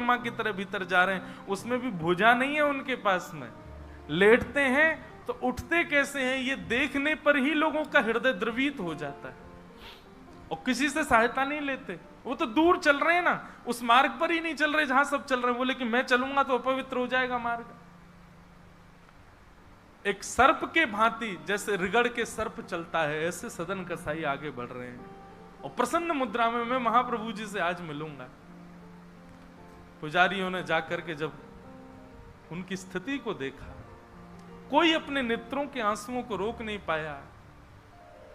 ब्रह्मा की तरह भीतर जा रहे हैं, उसमें भी भुजा नहीं है उनके पास में। लेटते हैं तो उठते कैसे हैं ये देखने पर ही लोगों का हृदय द्रवित हो जाता है, और किसी से सहायता नहीं लेते। वो तो दूर चल रहे हैं ना, उस मार्ग पर ही नहीं चल रहे जहां सब चल रहे हैं। बोले कि मैं चलूंगा तो अपवित्र हो जाएगा मार्ग। एक सर्प के भांति जैसे रिगड़ के सर्प चलता है, ऐसे सदन कसाई आगे बढ़ रहे हैं। और प्रसन्न मुद्रा में मैं महाप्रभु जी से आज मिलूंगा। पुजारियों ने जाकर के जब उनकी स्थिति को देखा, कोई अपने नेत्रों के आंसुओं को रोक नहीं पाया।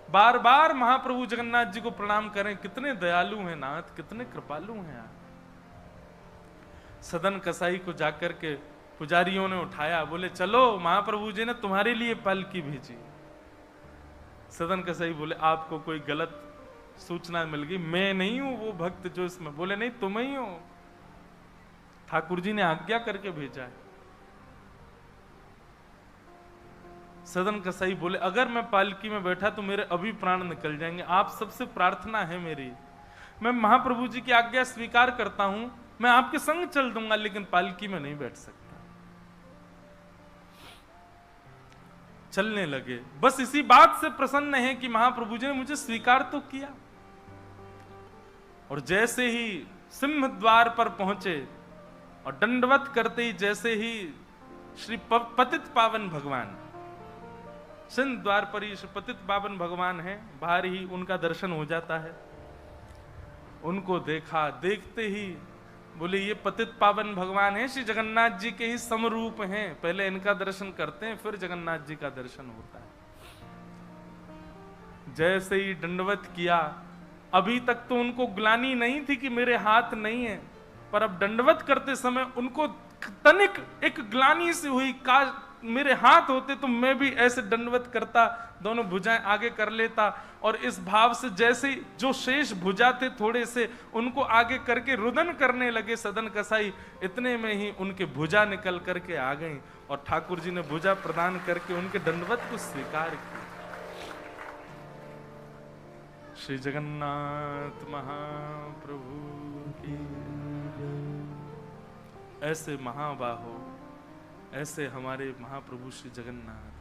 बार बार महाप्रभु जगन्नाथ जी को प्रणाम करें, कितने दयालु हैं नाथ, कितने कृपालु हैं आप। सदन कसाई को जाकर के पुजारियों ने उठाया, बोले चलो महाप्रभु जी ने तुम्हारे लिए पालकी भेजी। सदन कसाई बोले आपको कोई गलत सूचना मिल गई, मैं नहीं हूं वो भक्त जो इसमें। बोले नहीं तुम ही हो, ठाकुर जी ने आज्ञा करके भेजा है। सदन कसाई बोले अगर मैं पालकी में बैठा तो मेरे अभी प्राण निकल जाएंगे, आप सबसे प्रार्थना है मेरी, मैं महाप्रभु जी की आज्ञा स्वीकार करता हूं, मैं आपके संग चल दूंगा, लेकिन पालकी में नहीं बैठ सकता। चलने लगे, बस इसी बात से प्रसन्न है कि महाप्रभु जी ने मुझे स्वीकार तो किया। और जैसे ही सिंह द्वार पर पहुंचे और दंडवत करते ही जैसे ही श्री पतित पावन भगवान, सिंह द्वार पर ही श्री पतित पावन भगवान है, बाहर ही उनका दर्शन हो जाता है। उनको देखा, देखते ही बोले ये पतित पावन भगवान है, श्री जगन्नाथ जी के ही समरूप हैं, पहले इनका दर्शन करते हैं फिर जगन्नाथ जी का दर्शन होता है। जैसे ही दंडवत किया, अभी तक तो उनको ग्लानि नहीं थी कि मेरे हाथ नहीं है, पर अब दंडवत करते समय उनको तनिक एक ग्लानि सी हुई, काश मेरे हाथ होते तो मैं भी ऐसे दंडवत करता, दोनों भुजाएं आगे कर लेता। और इस भाव से जैसे जो शेष भुजा थे थोड़े से, उनको आगे करके रुदन करने लगे सदन कसाई। इतने में ही उनके भुजा निकल करके आ गई और ठाकुर जी ने भुजा प्रदान करके उनके दंडवत को स्वीकार किया। श्री जगन्नाथ महाप्रभु की। ऐसे महाबाहो, ऐसे हमारे महाप्रभु श्री जगन्नाथ।